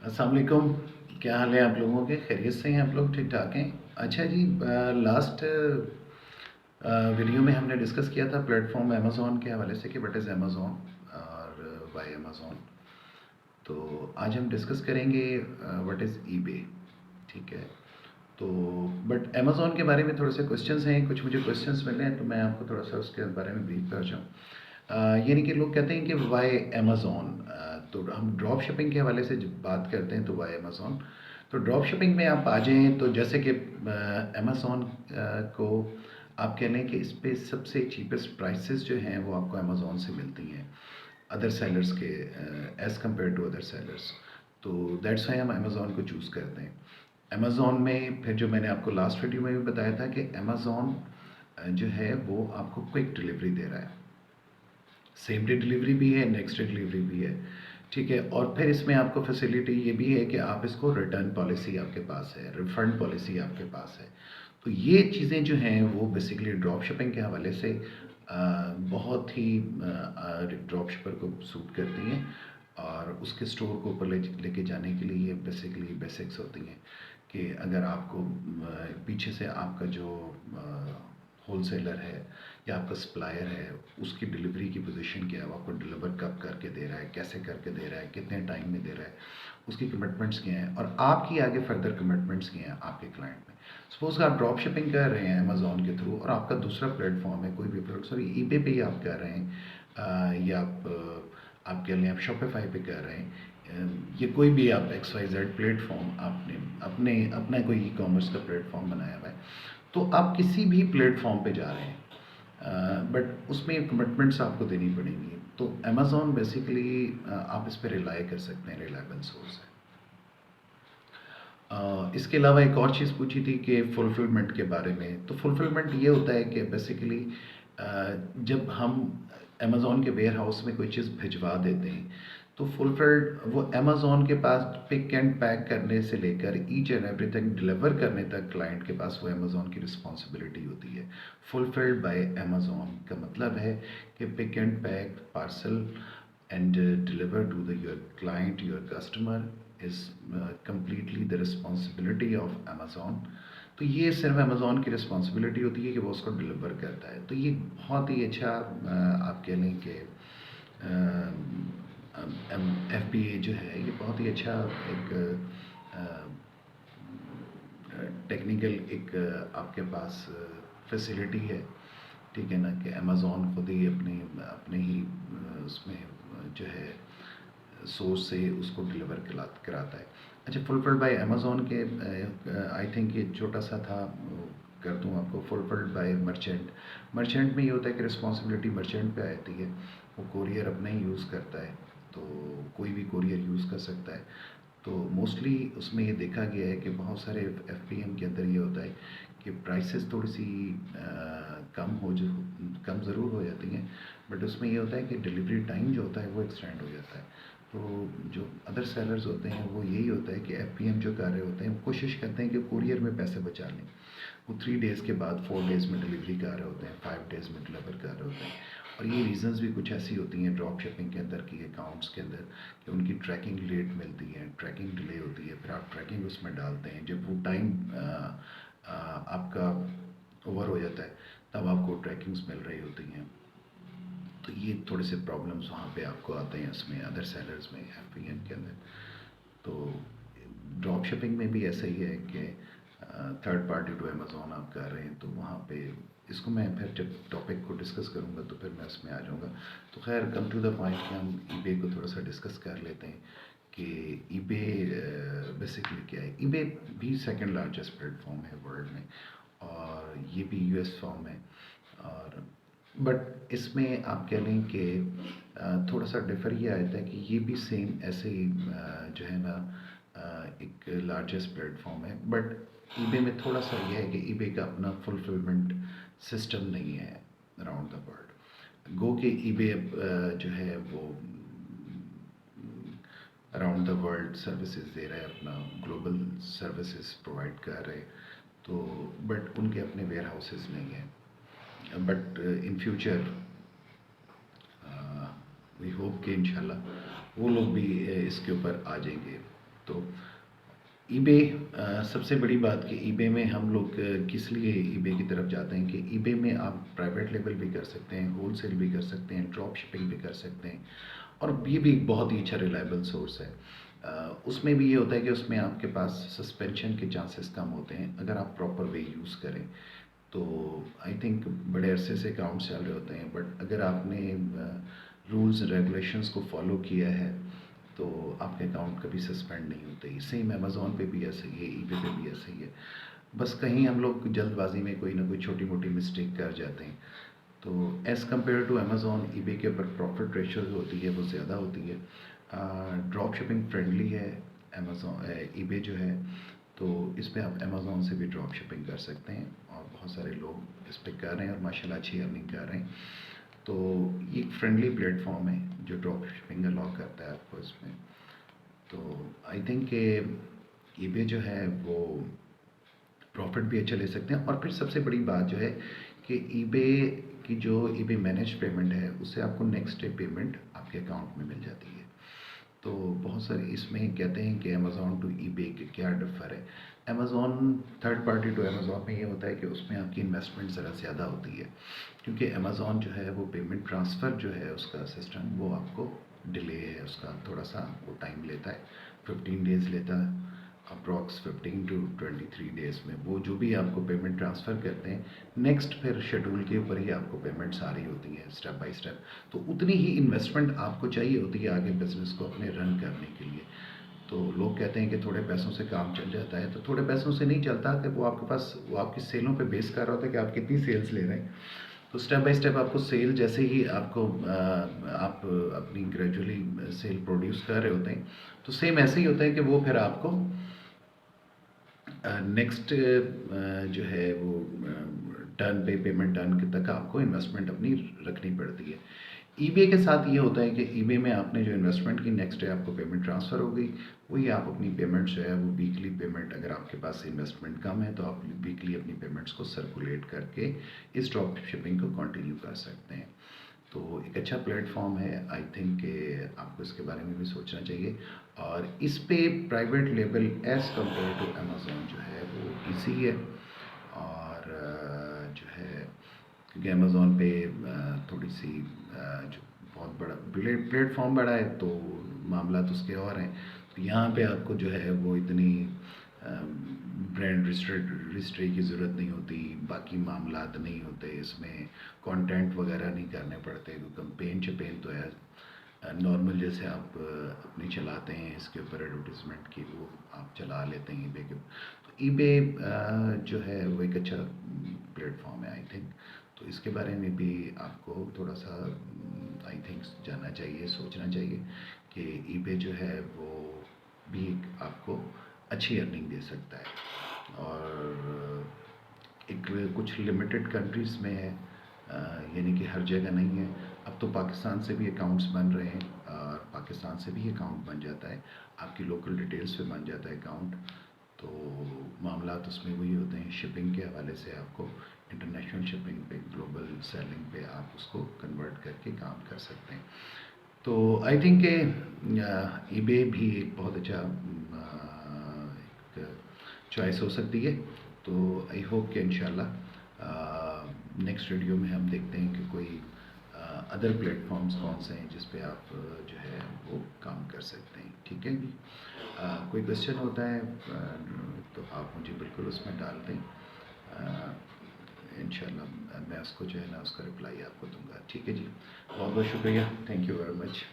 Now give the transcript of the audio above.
अस्सलाम वालेकुम। क्या हाल है आप लोगों के? खैरियत से हैं आप लोग? ठीक ठाक हैं? अच्छा जी, लास्ट वीडियो में हमने डिस्कस किया था प्लेटफॉर्म अमेज़ॉन के हवाले से कि व्हाट इज़ अमेज़ॉन और वाई अमेज़ॉन। तो आज हम डिस्कस करेंगे व्हाट इज़ ईबे। ठीक है। तो बट अमेज़ॉन के बारे में थोड़े से क्वेश्चंस हैं, कुछ मुझे क्वेश्चंस मिले हैं, तो मैं आपको थोड़ा सा उसके बारे में ब्रीफ कर जाऊँ। यानी कि लोग कहते हैं कि वाई अमेज़ॉन। तो हम ड्रॉप शिपिंग के हवाले से जब बात करते हैं तो वाई अमेज़ॉन। तो ड्रॉप शिपिंग में आप आ जाएँ तो जैसे कि अमेज़ॉन को आप कह लें कि इस पे सबसे चीपेस्ट प्राइसेस जो हैं वो आपको अमेज़ॉन से मिलती हैं अदर सेलर्स के as compare to other sellers. तो दैट्स वाई हम अमेज़ॉन को चूज़ करते हैं। अमेज़ॉन में फिर जो मैंने आपको लास्ट वीडियो में भी बताया था कि अमेज़ॉन जो है वो आपको क्विक डिलीवरी दे रहा है। सेम डे डिलीवरी भी है, नेक्स्ट डे डिलीवरी भी है। ठीक है। और फिर इसमें आपको फैसिलिटी ये भी है कि आप इसको रिटर्न पॉलिसी आपके पास है, रिफ़ंड पॉलिसी आपके पास है। तो ये चीज़ें जो हैं वो बेसिकली ड्रॉप शिपिंग के हवाले से बहुत ही ड्रॉप शिपर को सूट करती हैं और उसके स्टोर को ऊपर लेके जाने के लिए ये बेसिकली बेसिक्स होती हैं कि अगर आपको पीछे से आपका जो होलसेलर है या आपका सप्लायर है उसकी डिलीवरी की पोजीशन क्या है, वो आपको डिलीवर कब करके दे रहा है, कैसे करके दे रहा है, कितने टाइम में दे रहा है, उसकी कमिटमेंट्स क्या हैं और आपकी आगे फर्दर कमिटमेंट्स क्या हैं आपके क्लाइंट में। सपोज़ आप ड्रॉप शिपिंग कर रहे हैं अमेज़ॉन के थ्रू और आपका दूसरा प्लेटफॉर्म है, कोई भी प्रोडक्ट सॉरी ईबे पे ही आप कर रहे हैं या आप कह लें आप शॉपिफाई पे कर रहे हैं, ये कोई भी आप एक्स वाई जेड प्लेटफॉर्म आपने अपने अपना कोई ई कॉमर्स का प्लेटफॉर्म बनाया हुआ है, तो आप किसी भी प्लेटफॉर्म पे जा रहे हैं बट उसमें कमिटमेंट्स आपको देनी पड़ेंगी। तो अमेज़ॉन बेसिकली आप इस पर रिलाई कर सकते हैं, रिलायबल सोर्स है। इसके अलावा एक और चीज़ पूछी थी कि फुलफिलमेंट के बारे में। तो फुलफिलमेंट ये होता है कि बेसिकली जब हम अमेज़ॉन के वेयर हाउस में कोई चीज़ भिजवा देते हैं तो फुलफिल्ड वो अमेज़ॉन के पास पिक एंड पैक करने से लेकर ईच एंड एवरीथिंग डिलीवर करने तक क्लाइंट के पास वो अमेज़ॉन की रिस्पॉन्सिबिलिटी होती है। फुलफिल्ड बाय अमेज़ॉन का मतलब है कि pick and pack parcel and deliver to your client, your customer is completely the responsibility of Amazon। तो ये सिर्फ अमेज़ॉन की रिस्पॉन्सिबिलिटी होती है कि वो उसको डिलीवर करता है। तो ये बहुत ही अच्छा आप कह लें कि FBA जो है ये बहुत ही अच्छा एक टेक्निकल एक आपके पास फैसिलिटी है। ठीक है ना कि अमेज़ॉन खुद ही अपने अपने ही उसमें जो है सोर्स से उसको डिलीवर कराता है। अच्छा, फुलफिल्ड बाय अमेज़ॉन के आई थिंक ये छोटा सा था, कर दूँ आपको। फुलफिल्ड बाय मर्चेंट, मर्चेंट में ये होता है कि रिस्पॉन्सिबिलिटी मर्चेंट पे आती है, वो कोरियर अपना ही यूज़ करता है, तो कोई भी कोरियर यूज़ कर सकता है। तो मोस्टली उसमें ये देखा गया है कि बहुत सारे एफपीएम के अंदर ये होता है कि प्राइसेस थोड़ी सी कम ज़रूर हो जाती हैं, बट उसमें ये होता है कि डिलीवरी टाइम जो होता है वो एक्सटेंड हो जाता है। तो जो अदर सेलर्स होते हैं वो यही होता है कि एफपीएम जो कर रहे होते हैं वो कोशिश करते हैं कि कुरियर में पैसे बचा लें। वो 3 डेज़ के बाद 4 डेज़ में डिलीवरी कर रहे होते हैं, 5 डेज़ में डिलीवर कर रहे होते हैं। और ये रीज़न्स भी कुछ ऐसी होती हैं ड्रॉप शिपिंग के अंदर की अकाउंट्स के अंदर कि उनकी ट्रैकिंग लेट मिलती है, ट्रैकिंग डिले होती है, फिर आप ट्रैकिंग उसमें डालते हैं, जब वो टाइम आपका ओवर हो जाता है तब आपको ट्रैकिंग्स मिल रही होती हैं। तो ये थोड़े से प्रॉब्लम्स वहाँ पे आपको आते हैं उसमें अदर सेलर्स में एफपीएम के अंदर। तो ड्रॉप शिपिंग में भी ऐसा ही है कि थर्ड पार्टी टू अमेज़ॉन आप कर रहे हैं तो वहाँ पे इसको मैं फिर जब टॉपिक को डिस्कस करूँगा तो फिर मैं उसमें आ जाऊँगा। तो खैर कम टू द पॉइंट कि हम ईबे को थोड़ा सा डिस्कस कर लेते हैं कि ईबे बेसिकली क्या है। ईबे भी सेकंड लार्जेस्ट प्लेटफॉर्म है वर्ल्ड में और ये भी यूएस फॉर्म है। और बट इसमें आप कह लें कि थोड़ा सा डिफ़र ये आता है कि ये भी सेम ऐसे ही जो है ना एक लार्जेस्ट प्लेटफॉर्म है, बट ईबे में थोड़ा सा ये है कि ईबे का अपना फुलफिलमेंट सिस्टम नहीं है अराउंड द वर्ल्ड। गो के ईबे जो है वो अराउंड द वर्ल्ड सर्विसेज दे रहा है, अपना ग्लोबल सर्विसेज प्रोवाइड कर रहे हैं, तो बट उनके अपने वेयर हाउसेज नहीं हैं। But in future we hope कि इंशाल्लाह वो लोग भी इसके ऊपर आ जाएंगे। तो ईबे सबसे बड़ी बात कि ईबे में हम लोग किस लिए ईबे की तरफ जाते हैं कि ईबे में आप प्राइवेट लेबल भी कर सकते हैं, होलसेल भी कर सकते हैं, ड्रॉप शिपिंग भी कर सकते हैं, और ये भी एक बहुत ही अच्छा रिलायबल सोर्स है। उसमें भी ये होता है कि उसमें आपके पास सस्पेंशन के चांसेस कम होते हैं अगर आप प्रॉपर वे यूज़ करें। तो आई थिंक बड़े अरसे से अकाउंट चल रहे होते हैं, बट अगर आपने रूल्स रेगुलेशंस को फॉलो किया है तो आपके अकाउंट कभी सस्पेंड नहीं होते। सेम अमेज़ॉन पे भी ऐसे ही है, ईबे पे भी ऐसे ही है। बस कहीं हम लोग जल्दबाजी में कोई ना कोई छोटी मोटी मिस्टेक कर जाते हैं। तो as compare to Amazon, eBay के ऊपर प्रॉफिट रेशो जो होती है वो ज़्यादा होती है। ड्रॉप शिपिंग फ्रेंडली है अमेज़ॉन, ईबे जो है। तो इस पे आप अमेज़ॉन से भी ड्रॉप शिपिंग कर सकते हैं, और बहुत सारे लोग इस पे कर रहे हैं और माशाल्लाह अच्छी अर्निंग कर रहे हैं। तो ये एक फ्रेंडली प्लेटफॉर्म है जो ड्रॉप शिपिंग अलाउ करता है आपको इसमें। तो आई थिंक कि ईबे जो है वो प्रॉफिट भी अच्छा ले सकते हैं। और फिर सबसे बड़ी बात जो है कि ईबे की जो ईबे मैनेज पेमेंट है उससे आपको नेक्स्ट डे पेमेंट आपके अकाउंट में मिल जाती है। तो बहुत सारे इसमें कहते हैं कि अमेज़ॉन टू ईबे के क्या डिफ़र है। Amazon third party to Amazon में ये होता है कि उसमें आपकी इन्वेस्टमेंट ज़रा ज़्यादा होती है, क्योंकि अमेज़ॉन जो है वो पेमेंट ट्रांसफ़र जो है उसका सिस्टम वो आपको डिले है, उसका थोड़ा सा वो टाइम लेता है, 15 डेज़ लेता है अप्रॉक्स, 15 to 23 डेज़ में वो जो भी आपको पेमेंट ट्रांसफ़र करते हैं नेक्स्ट फिर शेड्यूल के ऊपर ही आपको पेमेंट्स आ रही होती हैं स्टेप बाय स्टेप। तो उतनी ही इन्वेस्टमेंट आपको चाहिए होती है आगे बिजनेस को अपने रन करने के लिए। तो लोग कहते हैं कि थोड़े पैसों से काम चल जाता है, तो थोड़े पैसों से नहीं चलता, कि वो आपके पास वो आपकी सेलों पे बेस कर रहा होता है कि आप कितनी सेल्स ले रहे हैं। तो स्टेप बाय स्टेप आपको सेल जैसे ही आपको आप अपनी ग्रेजुअली सेल प्रोड्यूस कर रहे होते हैं, तो सेम ऐसे ही होता है कि वो फिर आपको नेक्स्ट जो है वो टर्न पे पेमेंट टर्न तक आपको इन्वेस्टमेंट अपनी रखनी पड़ती है। ईबे के साथ ये होता है कि ईबे में आपने जो इन्वेस्टमेंट की नेक्स्ट डे आपको पेमेंट ट्रांसफ़र हो गई, वही आप अपनी पेमेंट जो है वो वीकली पेमेंट, अगर आपके पास इन्वेस्टमेंट कम है तो आप वीकली अपनी पेमेंट्स को सर्कुलेट करके इस ड्रॉप शिपिंग को कंटिन्यू कर सकते हैं। तो एक अच्छा प्लेटफॉर्म है, आई थिंक आपको इसके बारे में भी सोचना चाहिए। और इस पे private label as compare to Amazon जो है वो ईज़ी है। और जो है क्योंकि अमेज़ॉन पे थोड़ी सी जो बहुत बड़ा प्लेटफॉर्म बड़ा है तो मामला तो उसके और हैं। तो यहाँ पे आपको जो है वो इतनी ब्रांड रजिस्ट्री की ज़रूरत नहीं होती, बाकी मामलात नहीं होते इसमें, कंटेंट वगैरह नहीं करने पड़ते। कैंपेन शपेन तो है नॉर्मल जैसे आप अपनी चलाते हैं इसके ऊपर एडवर्टीज़मेंट की, वो आप चला लेते हैं ईबे के। तो ईबे जो है वो एक अच्छा प्लेटफॉर्म है आई थिंक। तो इसके बारे में भी आपको थोड़ा सा आई थिंक जानना चाहिए, सोचना चाहिए कि ईबे जो है वो भी एक आपको अच्छी अर्निंग दे सकता है। और एक कुछ लिमिटेड कंट्रीज़ में है, यानी कि हर जगह नहीं है। अब तो पाकिस्तान से भी अकाउंट्स बन रहे हैं, और पाकिस्तान से भी अकाउंट बन जाता है, आपकी लोकल डिटेल्स पे बन जाता है अकाउंट। तो मामला तो उसमें वही होते हैं, शिपिंग के हवाले से आपको इंटरनेशनल शिपिंग पे, ग्लोबल सेलिंग पे आप उसको कन्वर्ट करके काम कर सकते हैं। तो आई थिंक ईबे भी एक बहुत अच्छा एक चॉइस हो सकती है। तो आई होप कि इंशाल्लाह नेक्स्ट वीडियो में हम देखते हैं कि कोई अदर प्लेटफॉर्म्स कौन से हैं जिस पे आप जो है वो काम कर सकते हैं। ठीक है जी। कोई क्वेश्चन होता है तो आप मुझे बिल्कुल उसमें डाल दें, इंशाल्लाह मैं उसको जो है ना उसका रिप्लाई आपको दूंगा। ठीक है जी, बहुत बहुत शुक्रिया, थैंक यू वेरी मच।